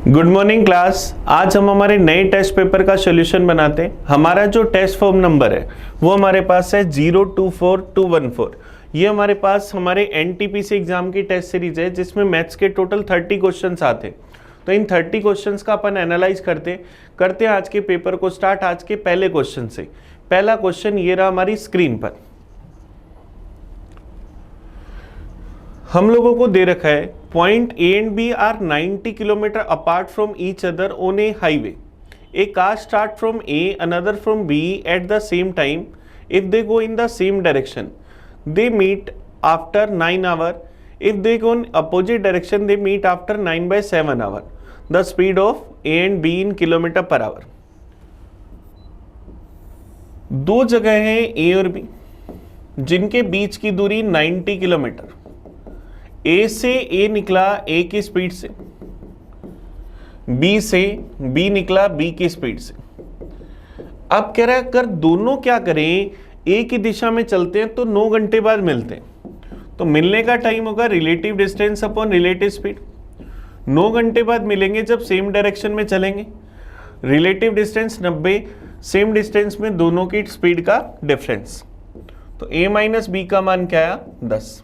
Good morning class. आज हम हमारे नए टेस्ट पेपर का सॉल्यूशन बनाते हैं। हमारा जो टेस्ट फॉर्म नंबर है वो हमारे पास है 024214। ये हमारे पास हमारे एनटीपीसी एग्जाम की टेस्ट सीरीज है जिसमें मैथ्स के टोटल 30 क्वेश्चंस आते हैं। तो इन 30 क्वेश्चंस का अपन एनालाइज करते हैं आज के पेपर को स्टार्ट आज के पहले क्वेश्चन से। पहला क्वेश्चन ये रहा हमारी स्क्रीन पर। हम लोगों को दे रखा है point A and B are 90 kilometre apart from each other on a highway. A car start from A another from B at the same time. If they go in the same direction they meet after 9 hour. If they go in opposite direction they meet after 9/7 hour. The speed of A and B in kilometre per आवर। दो जगह हैं ए और B जिनके बीच की दूरी 90 kilometre. ए से ए निकला ए की स्पीड से, बी से बी निकला बी की स्पीड से। अब कह रहा है अगर दोनों क्या करें, ए की दिशा में चलते हैं तो 9 घंटे बाद मिलते हैं। तो मिलने का टाइम होगा relative distance upon relative speed. 9 घंटे बाद मिलेंगे जब सेम डायरेक्शन में चलेंगे। रिलेटिव डिस्टेंस 90, सेम डिस्टेंस में दोनों की स्पीड का डिफरेंस। तो a माइनस बी का मान क्या आया 10।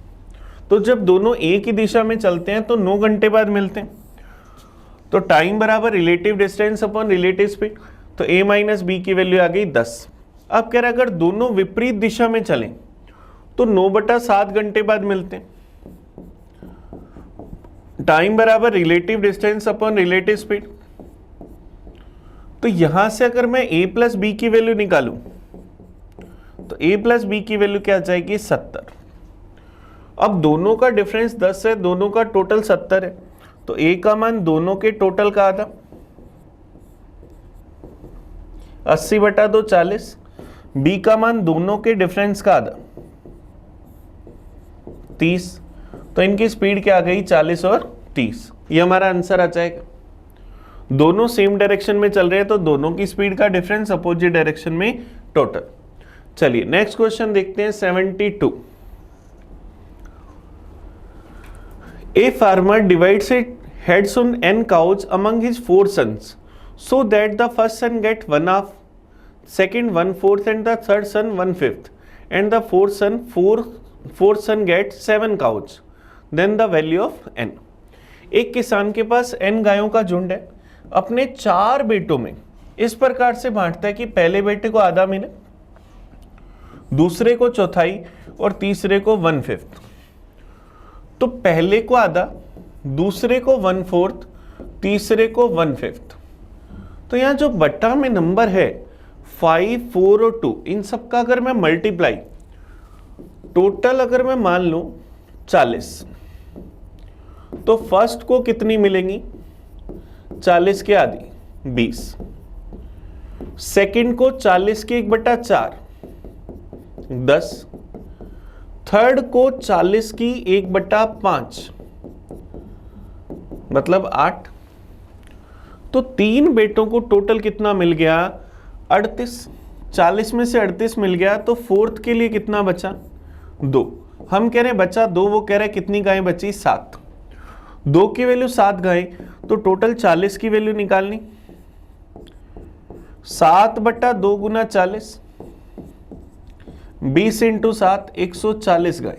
तो जब दोनों ए की दिशा में चलते हैं तो 9 घंटे बाद मिलते हैं। तो टाइम बराबर relative distance upon relative speed. तो a माइनस बी की वैल्यू आ गई 10। अब कह रहा है अगर दोनों विपरीत दिशा में चलें तो 9/7 घंटे बाद मिलते हैं। टाइम बराबर relative distance upon relative speed. तो यहां से अगर मैं a प्लस बी की वैल्यू निकालूं तो a प्लस बी की वैल्यू क्या आ जाएगी 70। अब दोनों का डिफरेंस 10 है, दोनों का टोटल 70 है। तो a का मान दोनों के टोटल का आधा 80/2 40। b का मान दोनों के डिफरेंस का आधा 30। तो इनकी स्पीड क्या आ गई 40 और 30। ये हमारा आंसर आ जाएगा। दोनों सेम डायरेक्शन में चल रहे हैं तो दोनों की स्पीड का डिफरेंस अपोजिट डायरेक्शन में टोटल। चलिए नेक्स्ट क्वेश्चन देखते हैं 72। A farmer divides his heads on n cows among his 4 sons, so that the first son get 1/2, second 1/4, and the third son 1/5, and the fourth son gets 7 cows. Then the value of n. एक किसान के पास n गायों का झुंड है, अपने 4 बेटों में इस प्रकार से बांटता है कि पहले बेटे को आधा मिले, दूसरे को चौथाई और तीसरे को 1/5। तो पहले को आधा, दूसरे को 1/4, तीसरे को 1/5। तो यहां जो बट्टा में नंबर है 5, 4 और 2, इन सब का अगर मैं मल्टीप्लाई टोटल अगर मैं मान लूं 40, तो फर्स्ट को कितनी मिलेंगी 40 के आधी 20, सेकंड को 40 के 1/4 10, थर्ड को 40 की 1/5 मतलब 8। तो 3 बेटों को टोटल कितना मिल गया 38। 40 में से 38 मिल गया तो फोर्थ के लिए कितना बचा 2। हम कह रहे हैं बचा 2, वो कह रहे हैं कितनी गायें बची 7। 2 की वैल्यू 7 गायें, तो टोटल 40 की वैल्यू निकालनी 7/2 गुना 40, 20 × 7 140 गाय।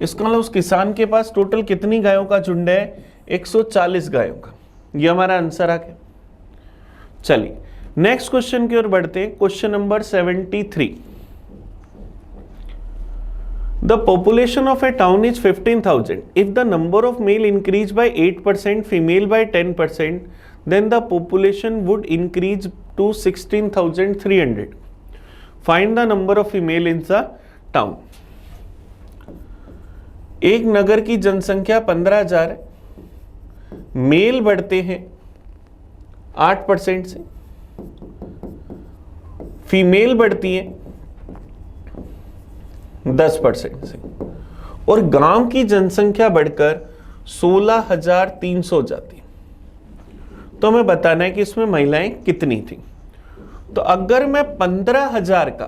इसका मतलब उस किसान के पास टोटल कितनी गायों का झुंड है 140 गायों का। ये हमारा आंसर आ गया। चलिए नेक्स्ट क्वेश्चन की ओर बढ़ते हैं। Question number 73। The population of a town is 15,000 if the number of male increase by 8%, female by 10%, then the population would increase to 16,300। Find the number of female in the town. एक नगर की जनसंख्या 15,000 है, mail बढ़ते हैं 8% से, female बढ़ती है 10% से, और गांव की जनसंख्या बढ़कर 16,300 हो जाती है। तो हमें बताना है कि इसमें महिलाएं कितनी थी। तो अगर मैं 15,000 का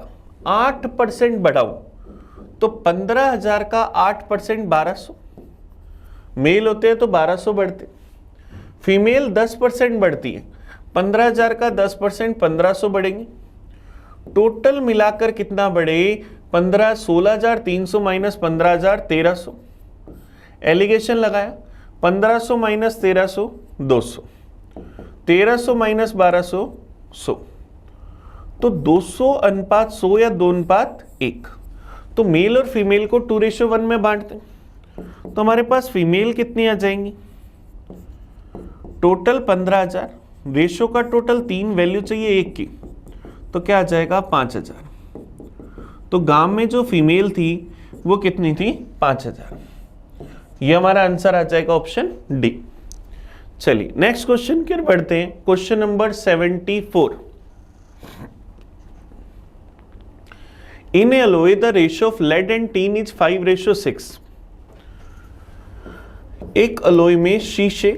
8% बढ़ाऊं तो 15,000 का 8% 1200, मेल होते हैं तो 1200 बढ़ते, फीमेल 10% बढ़ती है, 15,000 का 10% 1500 बढ़ेंगे, टोटल मिलाकर कितना बढ़े 16,300 माइनस 15,000 1300, एलिगेशन लगाया 1500 माइनस 1300 200, 1300 माइनस 1200 100, तो 200 अनुपात 100 या 2 अनुपात 1, तो मेल और फीमेल को 2:1 में बांटते हैं, तो हमारे पास फीमेल कितनी आ जाएंगी, टोटल 15,000, रेशो का टोटल 3, वैल्यू चाहिए 1 की, तो क्या आ जाएगा 5,000, तो गांव में जो फीमेल थी वो कितनी थी 5,000, ये हमारा आंसर आ जाएगा ऑप्शन डी। चलिए नेक्स्ट क्वेश्चन की ओर बढ़ते हैं, question number 74। In alloy the ratio of lead and tin is 5:6। एक अलोई में शीशे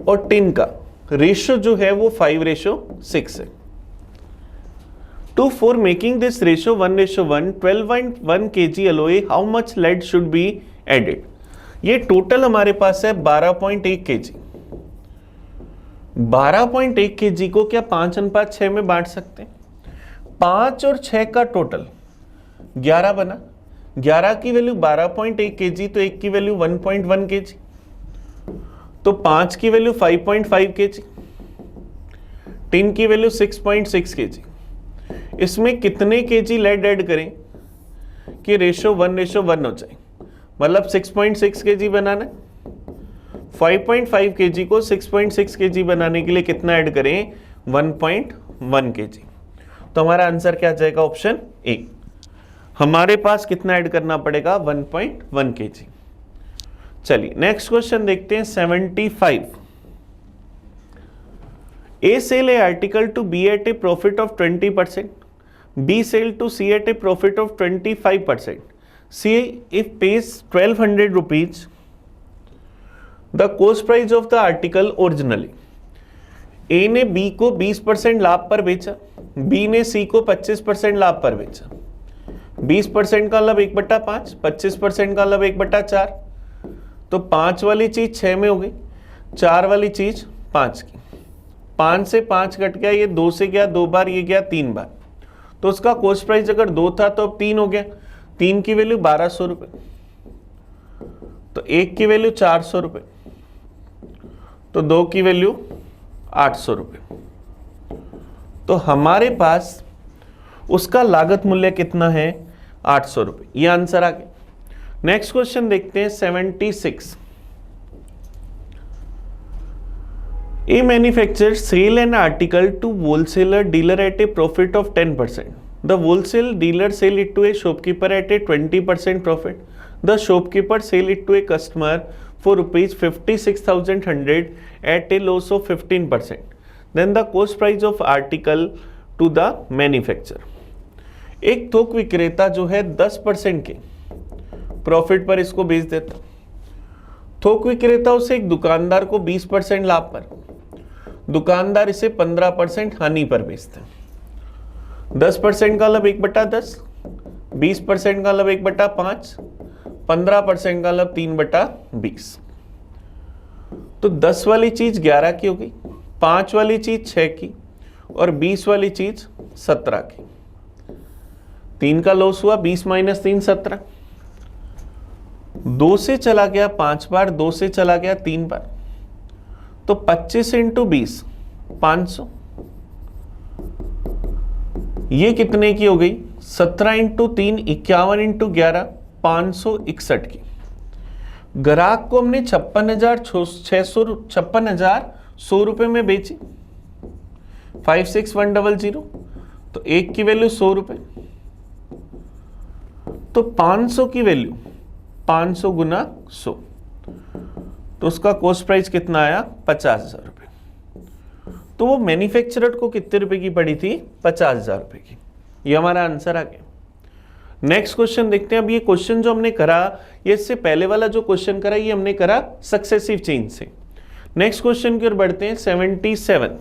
और टिन का रेशियो जो है वो 5:6 है। To for making this ratio 1:1, 12.1 kg alloy, how much lead should be added. ये टोटल हमारे पास है 12.1 kg। 12.1 kg को क्या 5:6 में बांट सकते हैं? 5 और 6 का टोटल 11 बना, 11 की वैल्यू 12.1 kg, तो 1 की वैल्यू 1.1 kg, तो 5 की वैल्यू 5.5 kg, टिन की वैल्यू 6.6 kg। इसमें कितने kg लेड ऐड करें कि रेशो 1:1 हो जाए, मतलब 6.6 kg बनाना है। 5.5 kg को 6.6 kg बनाने के लिए कितना ऐड करें 1.1 kg, तो हमारा आंसर क्या आ जाएगा ऑप्शन ए। हमारे पास कितना ऐड करना पड़ेगा 1.1 kg। चलिए नेक्स्ट क्वेश्चन देखते हैं 75। A sell a article to B at a profit of 20%, B sell to C at a profit of 25%. C if pays 1200 rupees, the cost price of the article originally. A ने B को 20% लाभ पर बेचा, B ने C को 25% लाभ पर बेचा। 20% का मतलब 1/5, 25% का मतलब 1/4, तो 5 वाली चीज 6 में हो गई, 4 वाली चीज 5 की, 5 से 5 कट गया, ये 2 से गया 2 बार, ये गया 3 बार, तो उसका कॉस्ट प्राइस अगर 2 था तो अब 3 हो गया। 3 की वैल्यू 1200 रुपये, तो 1 की वैल्यू 400 रुपये, तो 2 की वैल्यू 800 रुपये, तो हमारे पास उसका लागत मूल्य कितना है 800 रुपये। ये आंसर आ गया। नेक्स्ट क्वेश्चन देखते हैं 76। A manufacturer sell an article to wholesaler dealer at a profit of 10%. The wholesale dealer sell it to a shopkeeper at a 20% profit. The shopkeeper sell it to a customer for rupees 56,100 at a loss of 15%. Then the cost price of article to the manufacturer. एक थोक विक्रेता जो है 10% के profit पर इसको बेच देता, थोक विक्रेता उसे एक दुकानदार को 20% लाभ पर, दुकानदार इसे 15% हानि पर बेचते हैं। 10% का मतलब 1/10, 20% का मतलब 1/5, 15% का मतलब 3/20, तो 10 वाली चीज 11 की हो गई, 5 वाली चीज 6 की और 20 वाली चीज 17 की। 3 का लॉस हुआ, 20 - 3 17, 2 से चला गया 5 बार, 2 से चला गया 3 बार, तो 25 × 20 500, ये कितने की हो गई 17 × 3 51 × 11 561 की। ग्राहक को हमने 56,100 रुपए में बेची, 56100, तो 1 की वैल्यू 100 रुपए, तो 500 की वैल्यू 500 × 100, तो उसका कॉस्ट प्राइस कितना आया 50,000 रुपये। तो वो मैन्युफैक्चरर को कितने रुपए की पड़ी थी 50,000 रुपये की। ये हमारा आंसर आ गया। नेक्स्ट क्वेश्चन देखते हैं। अब ये क्वेश्चन जो हमने करा, ये इससे पहले वाला जो क्वेश्चन करा ये हमने करा सक्सेसिव चेंज से। नेक्स्ट क्वेश्चन की ओर बढ़ते हैं 77।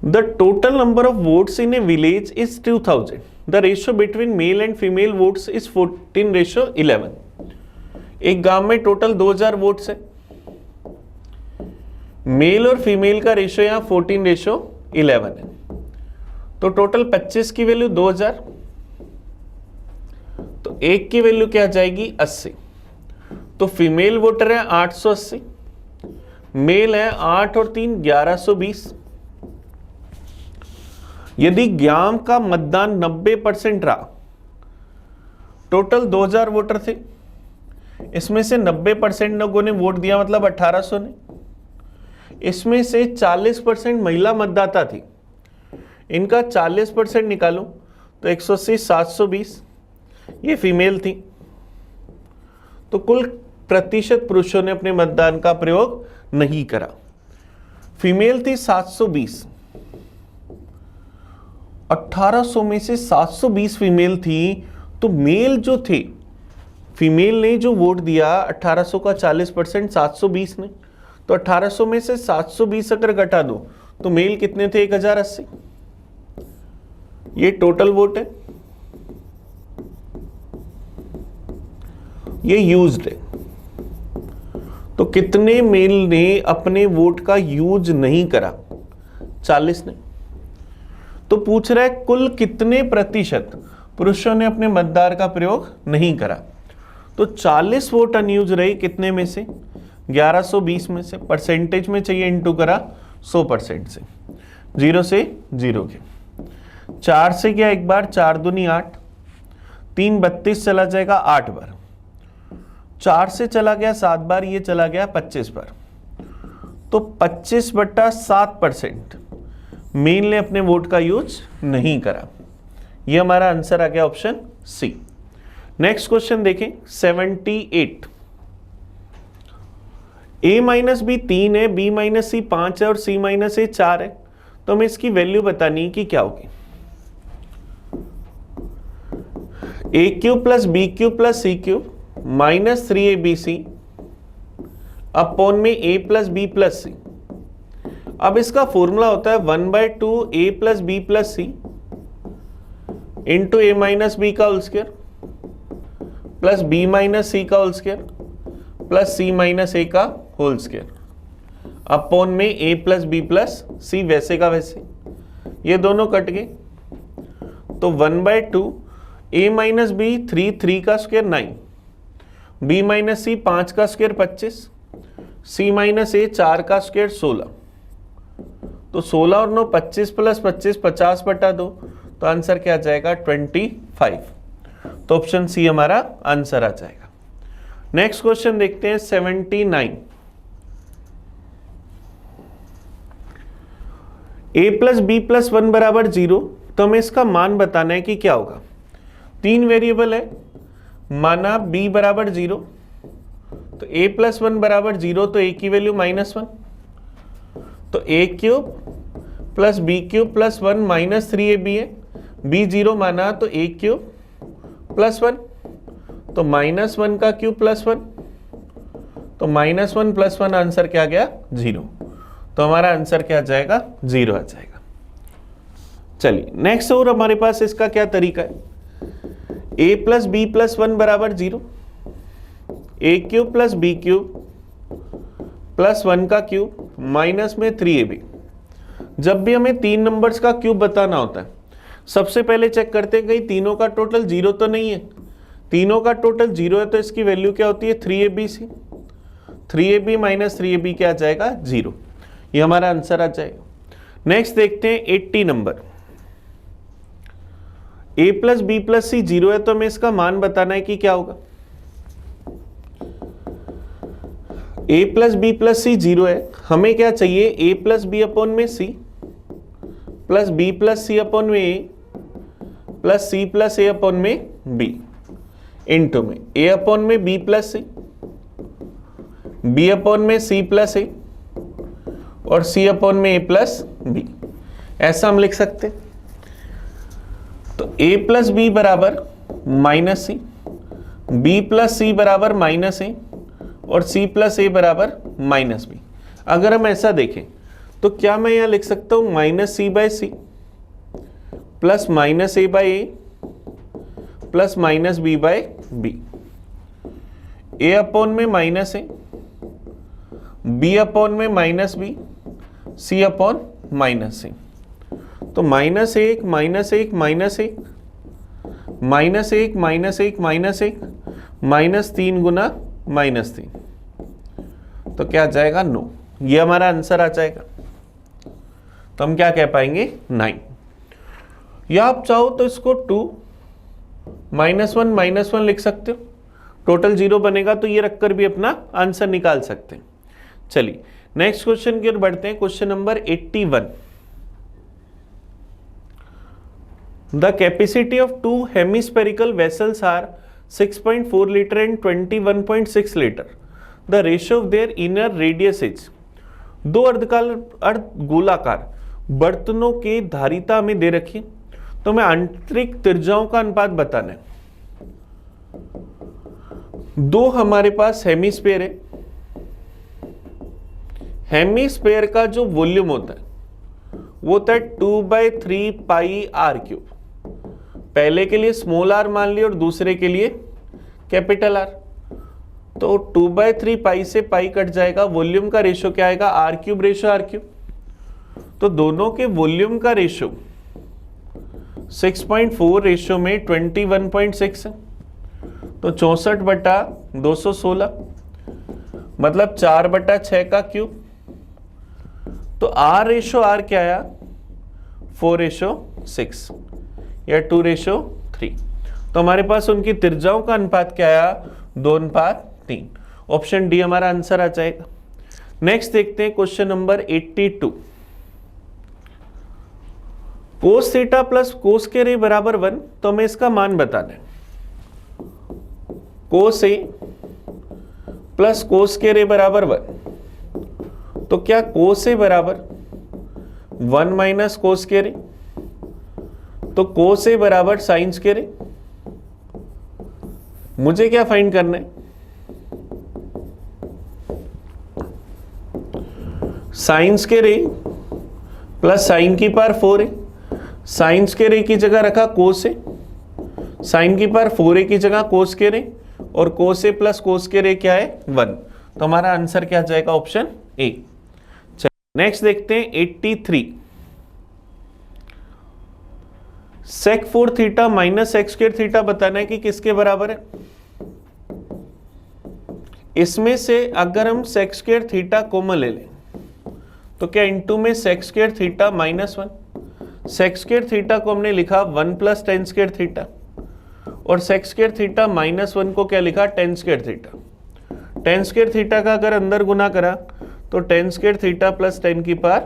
The total number of votes in A village is 2000. The ratio between male and female votes is 14:11. एक गांव में टोटल 2000 वोट्स है, मेल और फीमेल का रेशियो यहाँ 14:11 है, तो टोटल 25 की वैल्यू 2000, तो एक की वैल्यू क्या आ जाएगी 80। तो फीमेल वोटर है 880, मेल है 8 और 3 1120। यदि ग्याम का मतदान 90% रहा, टोटल 2000 वोटर थे, इसमें से 90% लोगों ने वोट दिया मतलब 1800 ने, इसमें से 40% महिला मतदाता थी, इनका 40% निकालो तो 180 720, ये फीमेल थी। तो कुल प्रतिशत पुरुषों ने अपने मतदान का प्रयोग नहीं करा। फीमेल थी 720, 1800 में से 720 फीमेल थी, तो मेल जो थे, फीमेल ने जो वोट दिया 1800 का 40% 720 ने, तो 1800 में से 720 अगर घटा दो तो मेल कितने थे 1080। ये टोटल वोट है, ये यूज्ड है। तो कितने मेल ने अपने वोट का यूज नहीं करा? 40 ने। तो पूछ रहा है कुल कितने प्रतिशत पुरुषों ने अपने मतदान का प्रयोग नहीं करा। तो 40 वोट अनयूज रही, कितने में से? 1120 में से। परसेंटेज में चाहिए, इंटू करा 100% से, 0 से 0 के। 4 से गया एक बार, 4 दूनी 8, 3 32 चला जाएगा 8 बार, 4 से चला गया 7 बार, ये चला गया 25 बार। तो 25/7% मेल ने अपने वोट का यूज नहीं करा। ये हमारा आंसर आ गया ऑप्शन सी। नेक्स्ट क्वेश्चन देखें 78। a माइनस बी 3 है, b माइनस सी 5 है और c माइनस ए 4 है, तो हमें इसकी वैल्यू बतानी है कि क्या होगी। a³ plus b³ plus c³ minus 3abc upon में a plus B plus C. अब इसका फॉर्मूला होता है 1/2 a plus B plus C into A minus B का whole square plus B minus C का whole square plus C minus A का whole square upon में a plus B plus C, वैसे का वैसे, ये दोनों कट गए। तो 1/2 a माइनस बी 3 का स्क्वायर 9, b माइनस सी 5 का स्क्वायर 25, c माइनस ए 4 का स्क्वायर 16। तो 16 और 9 25 प्लस 25 50/2, तो आंसर क्या आ जाएगा 25। तो ऑप्शन सी हमारा आंसर आ जाएगा। नेक्स्ट क्वेश्चन देखते हैं 79। a प्लस बी प्लस 1 बराबर 0, तो हमें इसका मान बताना है कि क्या होगा। 3 वेरिएबल है, माना b बराबर 0, तो a प्लस 1 बराबर 0, तो a की वैल्यू -1, तो a³ plus b³ plus 1 minus 3ab है, b 0 माना तो a³ प्लस 1, तो -1 का क्यूब प्लस 1, तो -1 प्लस 1 आंसर क्या आ गया 0। तो हमारा आंसर क्या आ जाएगा 0 आ जाएगा। चलिए नेक्स्ट और हमारे पास इसका क्या तरीका है। a प्लस बी प्लस 1 बराबर 0, a³ प्लस b³ प्लस 1 का क्यूब माइनस में 3ab। जब भी हमें 3 नंबर्स का क्यूब बताना होता है, सबसे पहले चेक करते हैं कहीं तीनों का टोटल 0 तो नहीं है। तीनों का टोटल 0 है, तो इसकी वैल्यू क्या होती है 3abc, 3ab माइनस 3ab क्या आ जाएगा 0। ये हमारा आंसर आ जाएगा। नेक्स्ट देखते हैं 80 number. a plus B plus C 0 है, तो हमें इसका मान बताना है कि क्या होगा। a plus B plus C 0 है, हमें क्या चाहिए a प्लस बी अपॉन में c प्लस b प्लस सी अपॉन में a plus c plus a upon में b इंटू में a अपॉन में b प्लस सी, b अपॉन में c प्लस a और c अपॉन में a प्लस b। ऐसा हम लिख सकते हैं। तो a प्लस बी बराबर माइनस सी, b प्लस सी बराबर माइनस a और c प्लस a बराबर माइनस b। अगर हम ऐसा देखें तो क्या मैं यहां लिख सकता हूं minus c by c plus minus a by a plus minus b by b। a upon में माइनस a बी अपॉन में minus b, c upon minus सी। तो माइनस एक माइनस एक माइनस एक माइनस एक माइनस एक माइनस एक minus 3 गुना minus 3, तो क्या आ जाएगा 9। ये हमारा आंसर आ जाएगा। तो हम क्या कह पाएंगे 9। या आप चाहो तो इसको 2 -1 लिख सकते हो, टोटल 0 बनेगा, तो ये रखकर भी अपना आंसर निकाल सकते हैं। चलिए नेक्स्ट क्वेश्चन की ओर बढ़ते हैं। Question number 81। The capacity of 2 hemispherical vessels are 6.4 litre and 21.6 litre. The ratio of their inner radius is. दो अर्धगोलाकार बर्तनों के धारिता में दे रखी, तो हमें आंतरिक त्रिज्याओं का अनुपात बताना है। दो हमारे पास हेमिस्फीयर है, हेमिस्फीयर का जो वॉल्यूम होता है वो होता है 2/3 पाई आर क्यूब। पहले के लिए स्मॉल आर मान लिया और दूसरे के लिए कैपिटल आर, तो 2/3 पाई से पाई कट जाएगा, वॉल्यूम का रेशियो क्या आएगा r cube ratio r cube. तो दोनों के वॉल्यूम का रेशियो 6.4 रेशियो में 21.6 है, तो 64/216 मतलब 4/6 का क्यूब। तो आर रेशियो आर क्या आया 4:6 या 2:3। तो हमारे पास उनकी त्रिज्याओं का अनुपात क्या आया 2:3। ऑप्शन डी हमारा आंसर आ जाएगा। नेक्स्ट देखते हैं question number 82। Cos theta plus cos के रे बराबर 1, तो हमें इसका मान बताना है। कोस ए प्लस कोस के रे बराबर 1, तो क्या कोस ए बराबर 1 माइनस कोस के रे, तो कोस ए बराबर साइन के रे। मुझे क्या फाइंड करना है साइंस के रे प्लस साइन की पावर 4 है। साइंस के रे की जगह रखा कोस ए, साइन की पावर 4 ए की जगह कोस के रे, और कोस ए प्लस कोस के रे क्या है 1। तो हमारा आंसर क्या जाएगा ऑप्शन ए। चलिए नेक्स्ट देखते हैं 83। Sec 4 theta minus sec square theta बताना है कि किसके बराबर है। इसमें से अगर हम सेक स्क्वायर थीटा कॉमन ले लें तो क्या इनटू में sec square theta -1, sec square theta को हमने लिखा 1 + tan स्क्वायर थीटा, और सेक स्क्वायर थीटा -1 को क्या लिखा tan square theta. tan square theta का अगर अंदर गुना करा तो tan square theta plus tan की पावर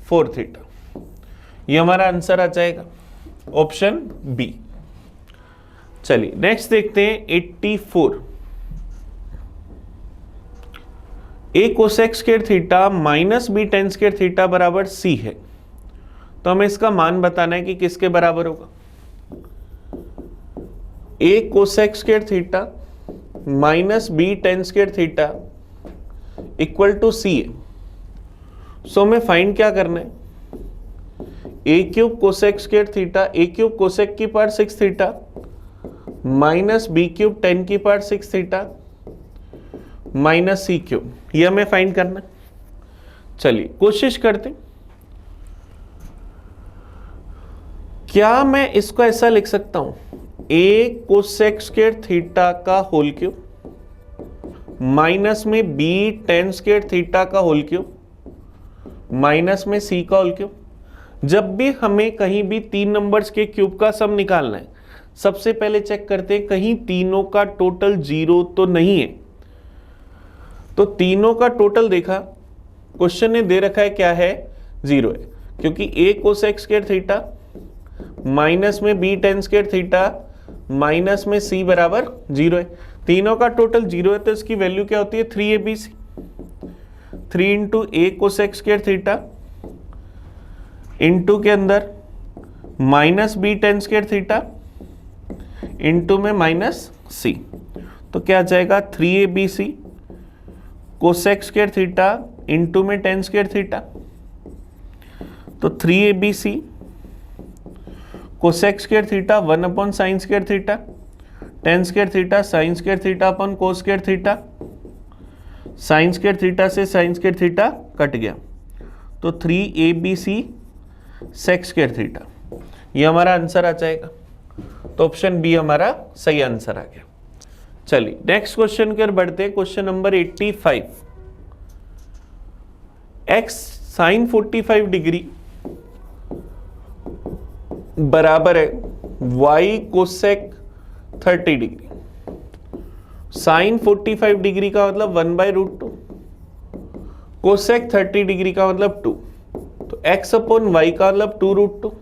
4 थीटा। ये हमारा आंसर आ जाएगा ऑप्शन बी। चलिए नेक्स्ट देखते हैं 84। A cosec square theta minus B tan square theta बराबर सी है, तो हमें इसका मान बताना है कि किसके बराबर होगा। A cosec square theta minus B tan square theta equal to C है, सो हमें फाइंड क्या करना है A cube cosec square theta, A cube cosec की power 6 theta minus B cube tan की power 6 theta minus C cube, ये हमें find करना है। चलिए कोशिश करते, क्या मैं इसको ऐसा लिख सकता हूं ए कोसेक स्क्वायर थीटा का होल क्यूब माइनस में बी tan स्क्वायर थीटा का होल क्यूब माइनस में सी का होल क्यूब। जब भी हमें कहीं भी 3 नंबर्स के क्यूब का सम निकालना है, सबसे पहले चेक करते हैं कहीं तीनों का टोटल 0 तो नहीं है। तो तीनों का टोटल देखा, क्वेश्चन ने दे रखा है क्या है 0 है, क्योंकि a cosec square theta minus में b tan square theta minus में सी बराबर 0 है। तीनों का टोटल 0 है, तो इसकी वैल्यू क्या होती है 3abc, 3 into A cosec square theta into के अंदर minus B tan square theta into में माइनस सी, तो क्या आ जाएगा 3abc cosec square theta into में tan स्क्वायर थीटा, तो 3abc cosec square theta 1 sine square theta, tan square theta sine square theta upon cos square theta, sine square theta से sine square theta cut गया, तो 3ABC सेक square theta, ये हमारा answer आ जाएगा। तो option B हमारा सही आंसर आ गया। चलिए नेक्स्ट क्वेश्चन की ओर बढ़ते हैं। Question number 85, x sine 45 degree बराबर है y cosec 30 degree. Sine 45 degree का मतलब 1/√2, कोसेक 30 डिग्री का मतलब 2, तो x अपॉन y का मतलब 2√2।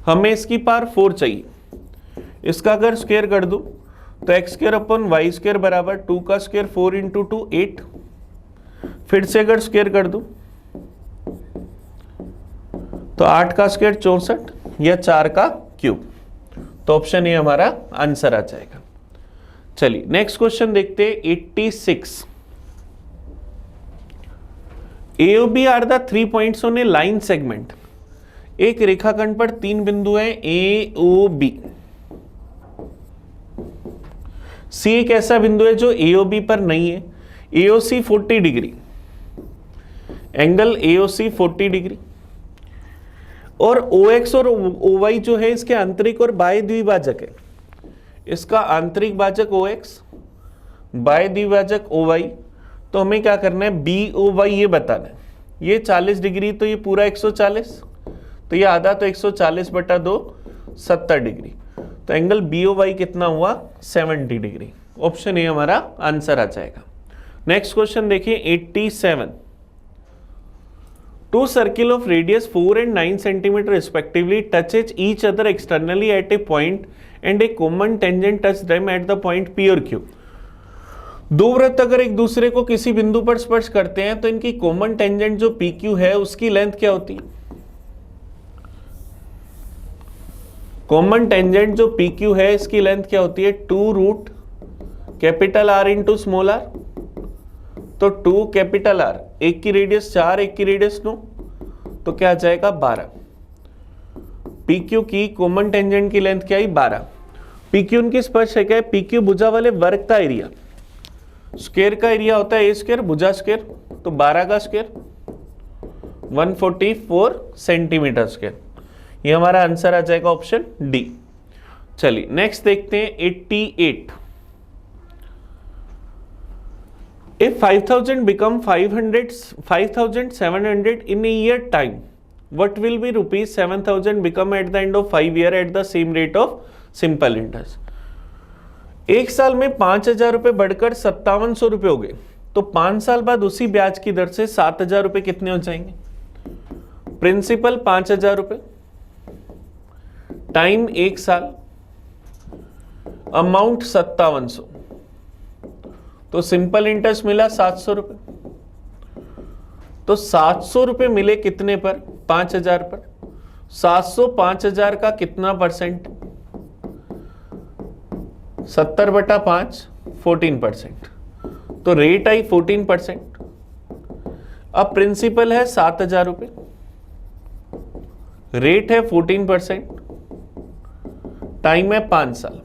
हमें इसकी पावर 4 चाहिए। इसका अगर स्क्वायर कर दूं तो x square upon y square बराबर 2 का स्क्वायर 4 इंटू 2 8। फिर से अगर स्क्वायर कर दूं तो 8 का स्क्वायर 64 या 4 का क्यूब, तो ऑप्शन ए हमारा आंसर आ जाएगा। चलिए नेक्स्ट क्वेश्चन देखते हैं 86। AOB are the 3 points on a line segment. एक रेखाखंड पर 3 बिंदु हैं AOB। C एक ऐसा बिंदु है जो AOB पर नहीं है। AOC 40 degree, angle AOC 40 degree, और OX और OY जो है इसके आंतरिक और बाह्य द्विभाजक है। इसका आंतरिक भाजक OX, बाह्य द्विभाजक OY। तो हमें क्या करना है, BOY ये बताना है। ये 40 डिग्री, तो ये पूरा 140, तो ये आधा, तो 140/2 70 डिग्री। तो एंगल BOY कितना हुआ, 70 डिग्री। ऑप्शन ए हमारा आंसर आ जाएगा। नेक्स्ट क्वेश्चन देखिए 87। Two circle of radius 4 and 9 centimetre respectively touches each other externally at a point and a common tangent touch them at the point P और Q। दो वृत्त अगर एक दूसरे को किसी बिंदु पर स्पर्श करते हैं तो इनकी कॉमन टेंजेंट जो PQ है उसकी लेंथ क्या होती है। कॉमन टेंजेंट जो PQ है इसकी लेंथ क्या होती है, 2√R इंटू स्मॉल r। तो 2 कैपिटल R, एक की रेडियस 4, एक की रेडियस 9, तो क्या आ जाएगा 12। PQ की कॉमन टेंजेंट की लेंथ क्या है, 12। PQ उनकी स्पर्श है क्या है, PQ भुजा वाले वर्ग का एरिया। स्क्वायर का एरिया होता है A स्क्वायर, भुजा स्क्वायर, तो 12 का स्क्वायर 144 सेंटीमीटर स्क्वायर। ये हमारा आंसर आ जाएगा ऑप्शन डी। चलिए नेक्स्ट देखते हैं 88। If 5000 become 5700 in a year time, what will be rupees 7000 become at the end of 5 year at the same rate of simple interest? एक साल में 5000 रुपए बढ़कर 5700 रुपए हो गए, तो 5 साल बाद उसी ब्याज की दर से 7000 रुपए कितने हो जाएंगे। प्रिंसिपल 5000 रुपए, टाइम 1 साल, अमाउंट 5700, तो सिंपल इंटरेस्ट मिला 700 रुपए। तो 700 रुपए मिले कितने पर, 5000 पर। 700 5000 का कितना परसेंट, 70/5 14%, तो रेट आई 14%। अब प्रिंसिपल है 7000 रुपए, रेट है 14%, टाइम है 5 साल।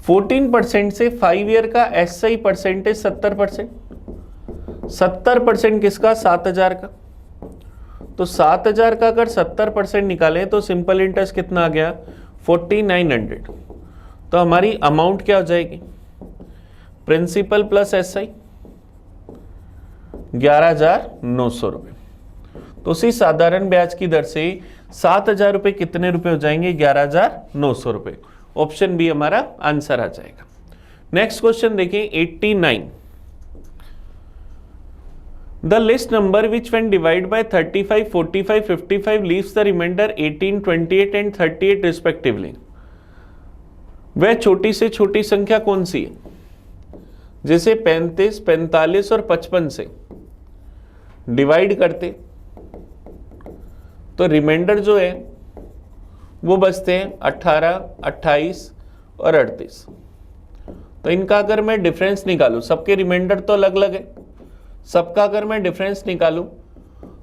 14% से 5 ईयर का SI परसेंटेज 70%। 70% किसका, 7000 का। तो 7000 का अगर 70% निकालें तो सिंपल इंटरेस्ट कितना आ गया, 4900। तो हमारी अमाउंट क्या हो जाएगी, प्रिंसिपल प्लस SI 11900 रुपए। तो उसी साधारण ब्याज की दर से 7000 रुपए कितने रुपए हो जाएंगे, 11900 रुपए। ऑप्शन बी हमारा आंसर आ जाएगा। नेक्स्ट क्वेश्चन देखिए 89। The list number which when divide by 35, 45, 55 leaves the remainder 18, 28 and 38 respectively. वह छोटी से छोटी संख्या कौन सी है, जैसे 35, 45 और 55 से डिवाइड करते तो रिमाइंडर जो है वो बचते हैं 18, 28 और 38। तो इनका अगर मैं डिफरेंस निकालूं, सबके रिमाइंडर तो अलग अलग है, सबका अगर मैं डिफरेंस निकालूं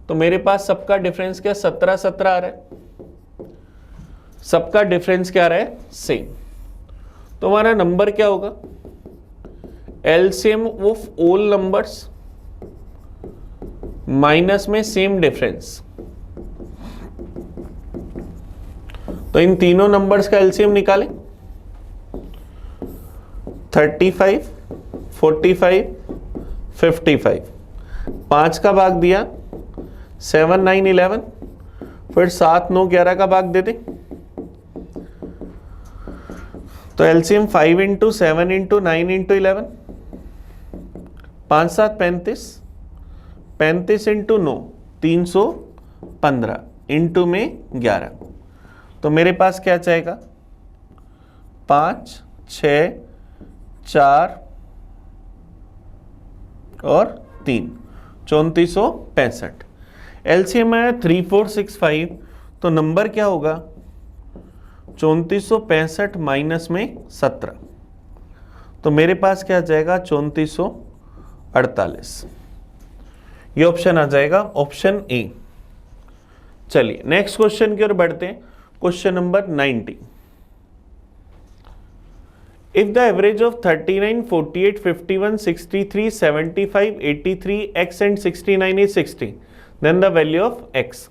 तो मेरे पास सबका डिफरेंस क्या, 17 17 आ रहा है। सबका डिफरेंस क्या आ रहा है, सेम। तो हमारा नंबर क्या होगा, LCM of all numbers minus में सेम डिफरेंस। तो इन तीनों नंबर्स का एलसीएम निकालें। 35, 45, 55। 5 का भाग दिया 7, 9, 11, फिर 7, 9, 11 का भाग दे दें। तो LCM 5 into 7 into 9 into 11, 5 7 35, 35 into 9 315 into में 11। तो मेरे पास क्या जाएगा 5, 6, 4 और 3, 3465। एलसीएम है 3465, तो नंबर क्या होगा 3465 माइनस में 17। तो मेरे पास क्या आ जाएगा 3448। ये ऑप्शन आ जाएगा ऑप्शन ए। चलिए नेक्स्ट क्वेश्चन की ओर बढ़ते हैं। Question number 90। If the average of 39, 48, 51, 63, 75, 83, x and 69 is 60, then the value of x।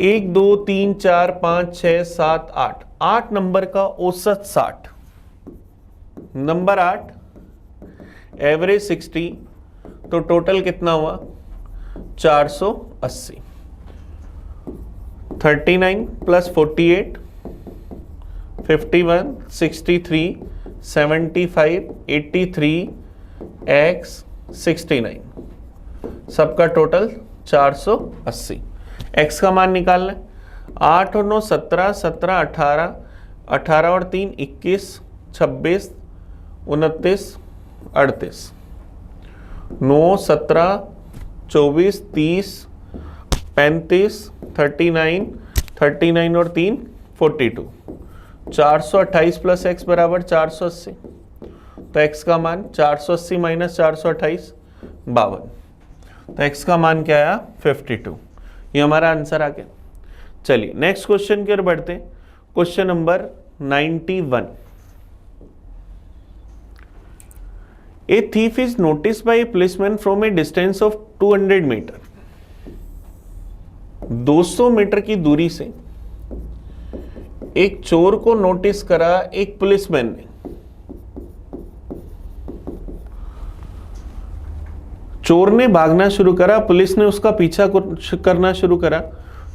1, 2, 3, 4, 5, 6, 7, 8, 8 number का औसत 60, नंबर 8, एवरेज 60, तो टोटल कितना हुआ 480। 39 प्लस 48, 51, 63, 75, 83, x 69, सबका टोटल 480। x का मान निकालना है। 8 और 9 17, 17 18, 18 और 3 21, 26, 29, 38, 9 17, 24, 30, 35, 39, 39 और 3 42, 428 प्लस x बराबर 480। तो x का मान 480 माइनस 428 52। तो x का मान क्या आया 52। ये हमारा आंसर आ गया। चलिए नेक्स्ट क्वेश्चन की ओर बढ़ते हैं। Question number 91। A thief is notice by a policeman from a distance of 200 metre. 200 metre की दूरी से एक चोर को नोटिस करा एक पुलिसमैन ने। चोर ने भागना शुरू करा, पुलिस ने उसका पीछा करना शुरू करा।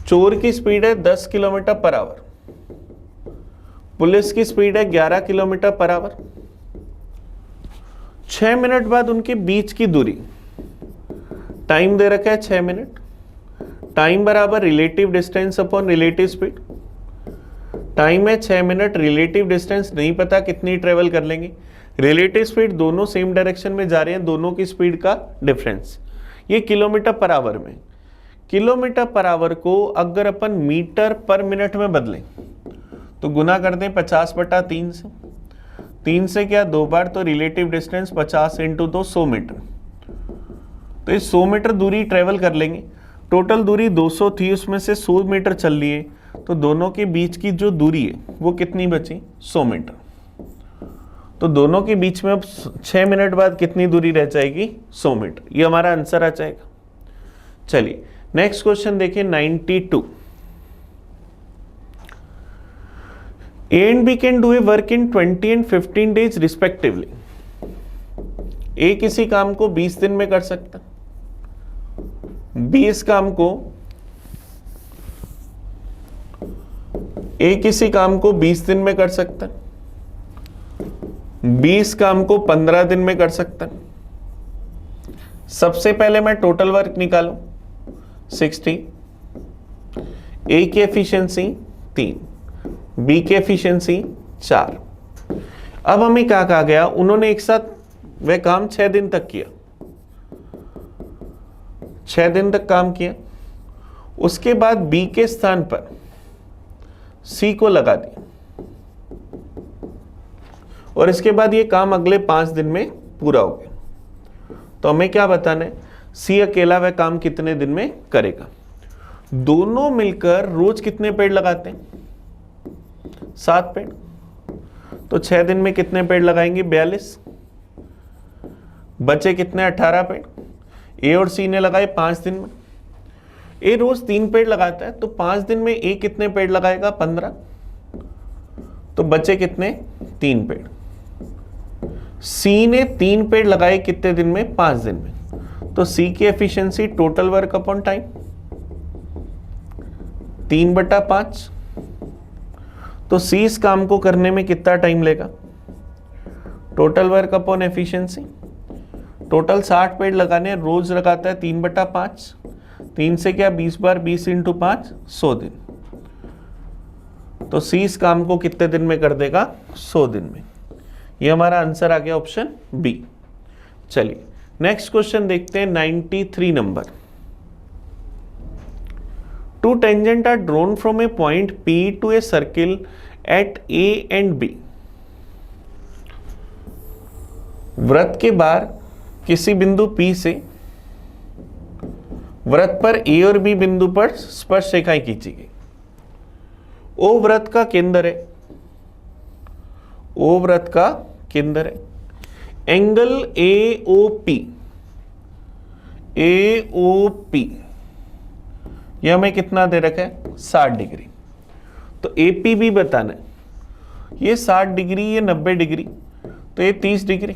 चोर की स्पीड है 10 किलोमीटर पर आवर, पुलिस की स्पीड है 11 किलोमीटर पर आवर। 6 मिनट बाद उनके बीच की दूरी, टाइम दे रखा है 6 मिनट, टाइम बराबर relative distance upon relative speed. Time है 6 मिनट, रिलेटिव डिस्टेंस नहीं पता कितनी ट्रेवल कर लेंगे, रिलेटिव स्पीड दोनों सेम डायरेक्शन में जा रहे हैं, दोनों की स्पीड का डिफरेंस। ये किलोमीटर पर आवर में, किलोमीटर पर आवर को अगर अपन मीटर पर मिनट में बदलें तो गुना कर दें 50/3 से। 3 से क्या 2 बार, तो रिलेटिव डिस्टेंस 50 इंटू 2 100 मीटर। तो इस 100 मीटर दूरी ट्रेवल कर लेंगे। टोटल दूरी 200 थी, उसमें से 100 मीटर चल लिए, तो दोनों के बीच की जो दूरी है वो कितनी बची 100 मीटर। तो दोनों के बीच में अब 6 मिनट बाद कितनी दूरी रह जाएगी 100 मीटर। ये हमारा आंसर आ जाएगा। चलिए नेक्स्ट क्वेश्चन देखिए 92। A and B can do a work in 20 and 15 days respectively। A किसी काम को 20 दिन में कर सकता, B इस काम को A किसी काम को 20 दिन में कर सकता, B इस काम को 15 दिन में कर सकता। सबसे पहले मैं टोटल वर्क निकालूं 60, A की एफिशिएंसी 3, B की एफिशिएंसी 4। अब हमें क्या कहा गया, उन्होंने एक साथ वह काम 6 दिन तक किया, 6 दिन तक काम किया। उसके बाद B के स्थान पर C को लगा दिया और इसके बाद ये काम अगले 5 दिन में पूरा हो गया। तो हमें क्या बताना है, C अकेला वह काम कितने दिन में करेगा। दोनों मिलकर रोज कितने पेड़ लगाते हैं 7 पेड़, तो 6 दिन में कितने पेड़ लगाएंगे 42। बचे कितने 18 पेड़। ए और सी ने लगाए 5 दिन में। ए रोज 3 पेड़ लगाता है तो 5 दिन में ए कितने पेड़ लगाएगा 15, तो बचे कितने 3 पेड़। सी ने 3 पेड़ लगाए कितने दिन में 5 दिन में, तो सी की efficiency total work upon time 3/5। तो सी इस काम को करने में कितना टाइम लेगा, total work upon efficiency, total 60 पेड़ लगाने, रोज लगाता है 3/5, 3 से क्या 20 बार 20 × 5 100 दिन। तो सी इस काम को कितने दिन में कर देगा 100 दिन में। ये हमारा आंसर आ गया ऑप्शन बी। चलिए नेक्स्ट क्वेश्चन देखते हैं 93 number. Two tangent are drawn from a point P to a circle at A and B। वृत्त के बाहर किसी बिंदु P से वृत्त पर A और B बिंदु पर स्पर्श रेखाएं खींची गई। O वृत्त का केंद्र है, O वृत्त का केंद्र है। एंगल AOP, AOP ये हमें कितना दे रखा है 60 डिग्री। तो AP भी बताना है, ये 60 डिग्री, ये 90 डिग्री, तो ये 30 डिग्री,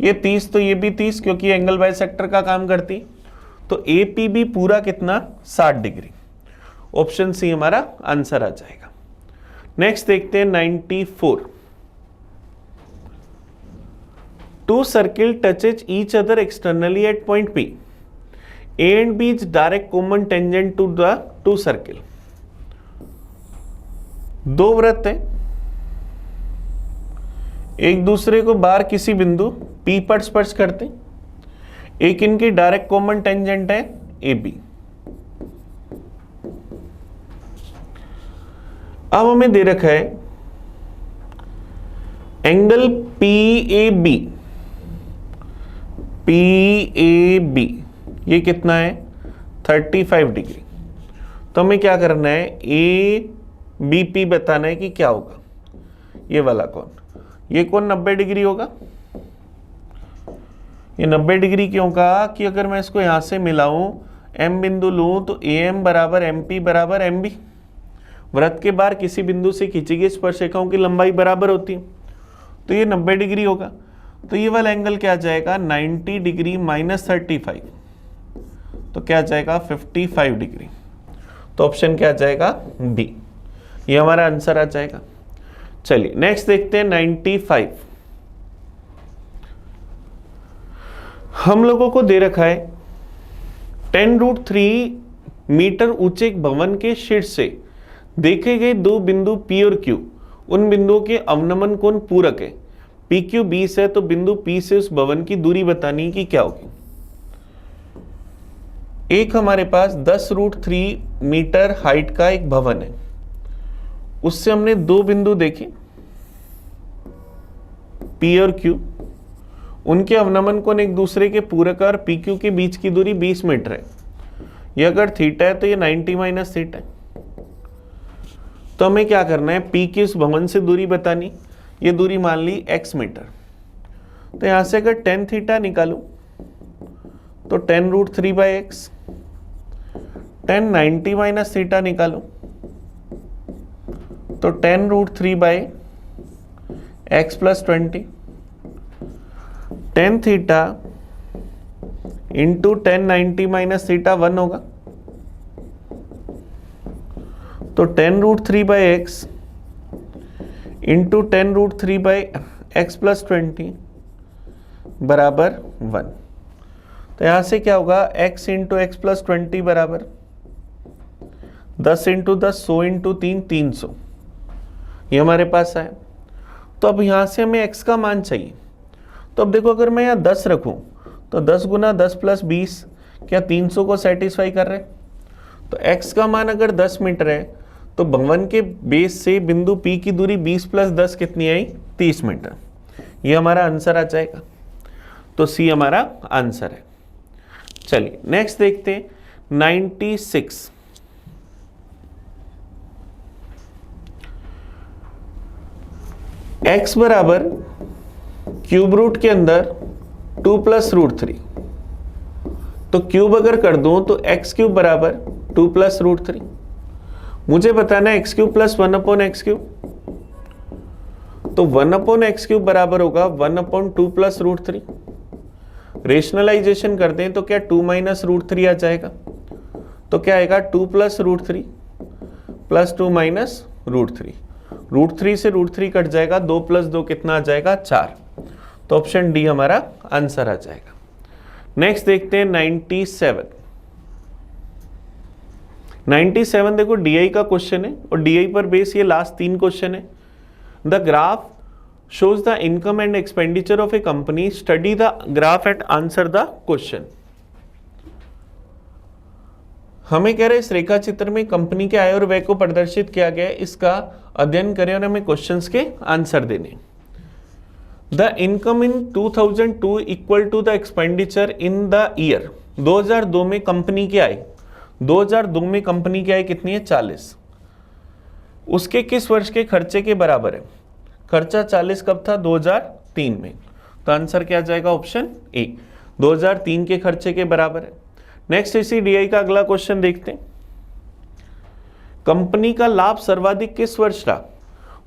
ये 30 तो ये भी 30 क्योंकि एंगल बाइसेक्टर का काम करती। तो AP भी पूरा कितना 60 डिग्री। ऑप्शन सी हमारा आंसर आ जाएगा। नेक्स्ट देखते हैं 94। Two circle touches each other externally at point P। A and B is direct common tangent to the two circle। दो वृत्त हैं, एक दूसरे को बाहर किसी बिंदु P पर स्पर्श करते हैं, एक इनकी डायरेक्ट कॉमन टेंजेंट है AB। अब हमें दे रखा है एंगल PAB, PAB ये कितना है 35 डिग्री। तो हमें क्या करना है ABP बताना है कि क्या होगा। ये वाला कोण, ये कोण 90 डिग्री होगा। ये 90 डिग्री क्यों कहा कि अगर मैं इसको यहां से मिलाऊं M बिंदु लूं तो AM बराबर MP बराबर MB। वृत्त के बाहर किसी बिंदु से खींची गई स्पर्शरेखाओं की लंबाई बराबर होती है, तो ये 90 डिग्री होगा। तो ये वाला एंगल क्या जाएगा 90 डिग्री माइनस 35, तो क्या जाएगा 55 डिग्री। तो ऑप्शन क्या जाएगा बी, ये हमारा आंसर आ जाएगा। चलिए नेक्स्ट देखते हैं 95। हम लोगों को दे रखा है 10√3 मीटर ऊंचे एक भवन के शीर्ष से देखे गए दो बिंदु P और Q, उन बिंदुओं के अवनमन कोण पूरक है। PQ 20 है तो बिंदु P से उस भवन की दूरी बतानी कि क्या होगी। एक हमारे पास 10√3 मीटर हाइट का एक भवन है, उससे हमने दो बिंदु देखे P और Q, उनके अवनमन कोण एक दूसरे के पूरक और PQ के बीच की दूरी 20 मीटर है। ये अगर थीटा है तो ये 90 माइनस थीटा है। तो हमें क्या करना है, P की उस भवन से दूरी बतानी। ये दूरी मान ली x मीटर। तो यहां से अगर tan थीटा निकालूं तो 10√3/x, tan 90 माइनस थीटा निकालूं तो 10√3/x + 20, tan theta into 1090 minus theta 1 होगा। तो 10√3/x इंटू 10√3/x + 20 बराबर 1। तो यहां से क्या होगा x इंटू एक्स + 20 बराबर 10 इंटू 10, 100 इंटू 3, 300। ये हमारे पास है। तो अब यहां से हमें x का मान चाहिए। तो अब देखो अगर मैं यहाँ 10 रखूं तो 10 × 10 + 20 क्या 300 को सेटिस्फाई कर रहे हैं। तो x का मान अगर 10 मीटर है तो भवन के बेस से बिंदु P की दूरी 20 + 10 कितनी आई 30 मीटर। ये हमारा आंसर आ जाएगा। तो C हमारा आंसर है। चलिए नेक्स्ट देखते हैं 96। x बराबर क्यूब रूट के अंदर 2 प्लस रूट 3, तो क्यूब अगर कर दूं तो एक्स क्यूब बराबर 2 प्लस रूट 3। मुझे बताना है x cube plus 1 upon x cube, तो 1 अपॉन एक्स क्यूब बराबर होगा 1 अपॉन 2 प्लस रूट 3। रेशनलाइजेशन करते हैं तो क्या 2 माइनस रूट 3 आ जाएगा, तो क्या आएगा 2 plus root 3 plus 2 minus root 3। Root 3 से रूट 3 कट जाएगा, 2 प्लस 2 कितना आ जाएगा 4, तो ऑप्शन डी हमारा आंसर आ जाएगा। नेक्स्ट देखते हैं 97 देखो डीआई का क्वेश्चन है और डीआई पर बेस ये लास्ट 3 क्वेश्चन है। The graph shows the income and expenditure of a company, study the graph and answer the question। हमें कह रहे इस रेखा चित्र में कंपनी के आय और व्यय को प्रदर्शित किया गया है, इसका अध्ययन करें और हमें क्वेश्चंस के आंसर देने। The income in 2002 equal to the expenditure in the year 2002 में कंपनी की आय, 2002 में कंपनी की आय कितनी है 40, उसके किस वर्ष के खर्चे के बराबर है। खर्चा 40 कब था 2003 में, तो आंसर क्या जाएगा ऑप्शन ए 2003 के खर्चे के बराबर है। नेक्स्ट इसी डीआई का अगला क्वेश्चन देखते हैं। कंपनी का लाभ सर्वाधिक किस वर्ष रहा।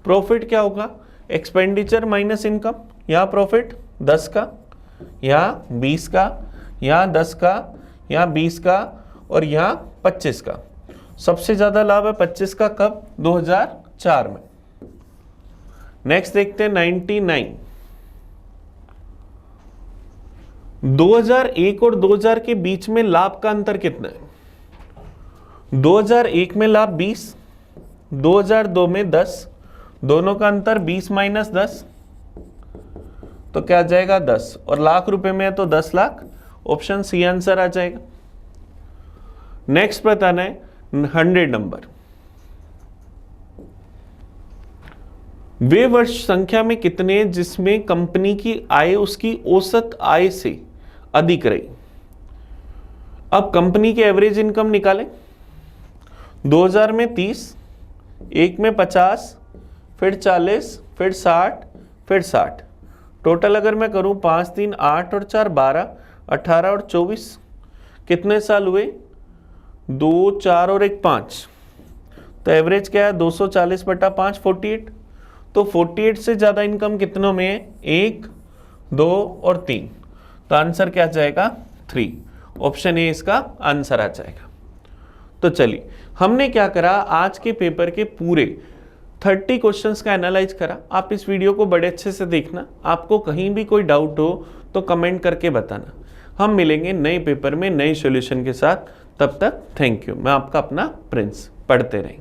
प्रॉफिट क्या होगा, एक्सपेंडिचर माइनस इनकम, यहाँ प्रॉफिट 10 का, यहाँ 20 का, यहाँ 10 का, यहाँ 20 का और यहाँ 25 का। सबसे ज्यादा लाभ है 25 का, कब 2004 में। नेक्स्ट देखते हैं 99। 2001 और 2000 के बीच में लाभ का अंतर कितना है। 2001 में लाभ 20, 2002 में 10, दोनों का अंतर 20 माइनस 10, तो क्या आ जाएगा 10, और लाख रुपए में है तो 10 लाख, ऑप्शन सी आंसर आ जाएगा। नेक्स्ट बताना है 100 नंबर। वे वर्ष संख्या में कितने हैं जिसमें कंपनी की आय उसकी औसत आय से अधिक रही। अब कंपनी की एवरेज इनकम निकालें। 2000 में 30, एक में 50, फिर 40, फिर 60, फिर 60। टोटल अगर मैं करूं 5 3 8 और 4 12, 18 और 24, कितने साल हुए 2 4 और 1 5, तो एवरेज क्या है 240 बटा 5 48। तो 48 से ज्यादा इनकम कितनों में है 1 2 और 3, तो आंसर क्या जाएगा 3, ऑप्शन ए इसका आंसर आ जाएगा। तो चलिए हमने क्या करा, आज के पेपर के पूरे 30 क्वेश्चंस का एनालाइज करा। आप इस वीडियो को बड़े अच्छे से देखना, आपको कहीं भी कोई डाउट हो तो कमेंट करके बताना। हम मिलेंगे नए पेपर में नए सॉल्यूशन के साथ, तब तक थैंक यू। मैं आपका अपना प्रिंस, पढ़ते रहें।